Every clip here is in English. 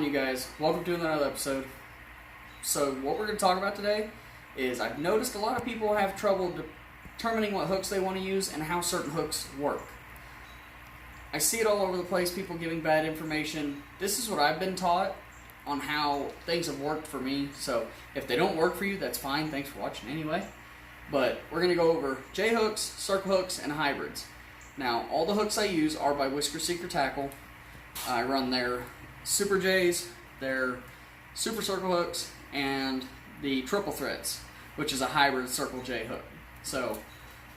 You guys, welcome to another episode. So what we're going to talk about today is I've noticed a lot of people have trouble determining what hooks they want to use and how certain hooks work. I see it all over the place, people giving bad information. This is what I've been taught on how things have worked for me. So if they don't work for you, that's fine. Thanks for watching anyway. But we're going to go over J hooks, circle hooks, and hybrids. Now, all the hooks I use are by Whisker Seeker Tackle. I run their Super J's, their Super Circle hooks, and the Triple Threads, which is a hybrid Circle J hook. So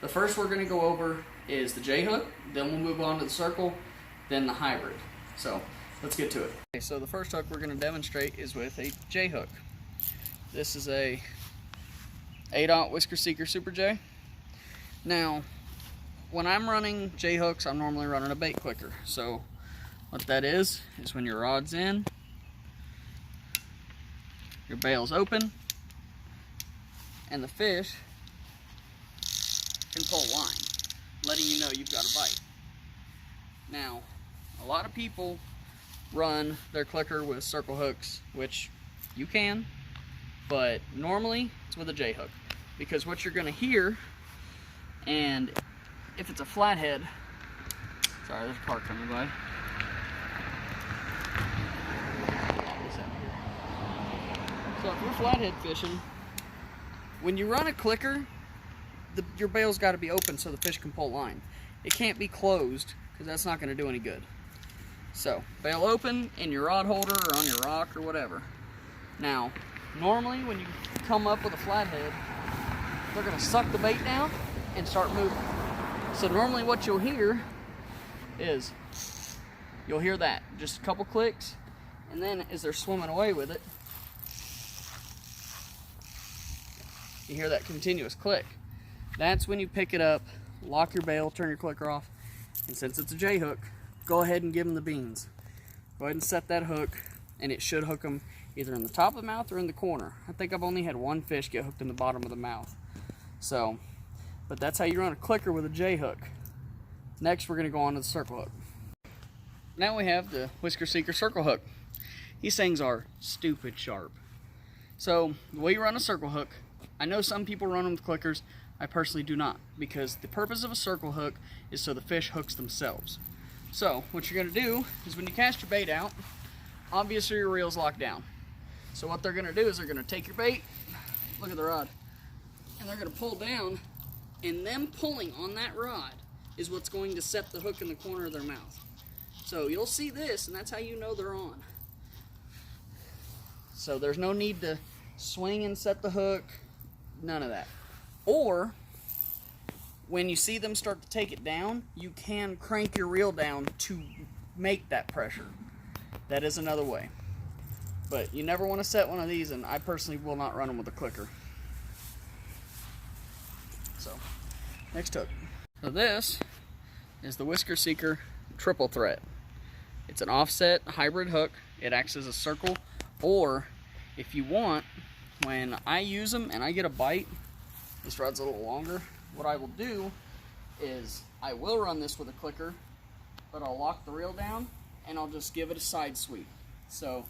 the first we're going to go over is the J hook, then we'll move on to the Circle, then the hybrid. So let's get to it. Okay, so the first hook we're going to demonstrate is with a J hook. This is a 8/0 Whisker Seeker Super J. Now, when I'm running J hooks, I'm normally running a bait clicker. So what that is when your rod's in, your bail's open, and the fish can pull line, letting you know you've got a bite. Now, a lot of people run their clicker with circle hooks, which you can, but normally it's with a J hook, because what you're going to hear, and if it's a flathead, sorry, there's a car coming by. So if you're flathead fishing, when you run a clicker, your bail's got to be open so the fish can pull line. It can't be closed because that's not going to do any good. So bail open in your rod holder or on your rock or whatever. Now, normally when you come up with a flathead, they're going to suck the bait down and start moving. So normally what you'll hear is, you'll hear that, just a couple clicks, and then as they're swimming away with it, you hear that continuous click. That's when you pick it up, lock your bail, turn your clicker off, and since it's a J hook, go ahead and give them the beans. Go ahead and set that hook, and it should hook them either in the top of the mouth or in the corner. I think I've only had one fish get hooked in the bottom of the mouth. So, but that's how you run a clicker with a J hook. Next, we're going to go on to the circle hook. Now we have the Whisker Seeker circle hook. These things are stupid sharp. So, the way you run a circle hook, I know some people run them with clickers. I personally do not, because the purpose of a circle hook is so the fish hooks themselves. So what you're going to do is when you cast your bait out, obviously your reel's locked down. So what they're going to do is they're going to take your bait, look at the rod, and they're going to pull down, and them pulling on that rod is what's going to set the hook in the corner of their mouth. So you'll see this, and that's how you know they're on. So there's no need to swing and set the hook. None of that. Or when you see them start to take it down, you can crank your reel down to make that pressure. That is another way. But you never want to set one of these, and I personally will not run them with a clicker. So, next hook. So this is the Whisker Seeker Triple Thread. It's an offset hybrid hook. It acts as a circle, or if you want, when I use them and I get a bite, this rod's a little longer, what I will do is I will run this with a clicker, but I'll lock the reel down and I'll just give it a side sweep. So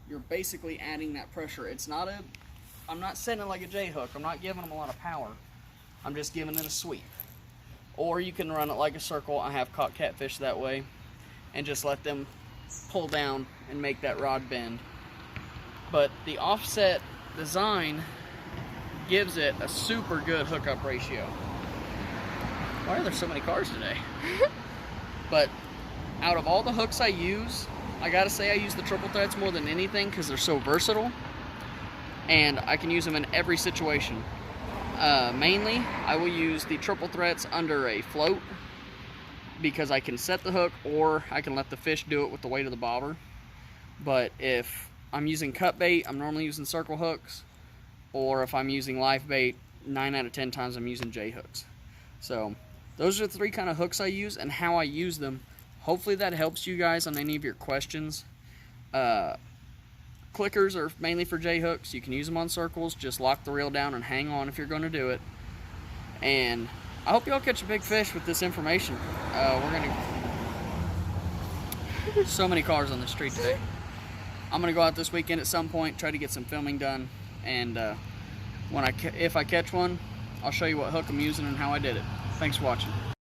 you're basically adding that pressure. I'm not setting it like a J hook. I'm not giving them a lot of power. I'm just giving it a sweep. Or you can run it like a circle. I have caught catfish that way, and just let them pull down and make that rod bend. But the offset design gives it a super good hookup ratio. Why are there so many cars today? But out of all the hooks I use, I gotta say I use the triple threads more than anything because they're so versatile and I can use them in every situation. Mainly I will use the triple threads under a float because I can set the hook, or I can let the fish do it with the weight of the bobber. But if I'm using cut bait, I'm normally using circle hooks, or if I'm using live bait, 9 out of 10 times I'm using J hooks. So those are the three kind of hooks I use and how I use them. Hopefully that helps you guys on any of your questions. Clickers are mainly for J hooks. You can use them on circles. Just lock the reel down and hang on if you're going to do it. And I hope y'all catch a big fish with this information. So many cars on the street today. I'm gonna go out this weekend at some point, try to get some filming done, and if I catch one, I'll show you what hook I'm using and how I did it. Thanks for watching.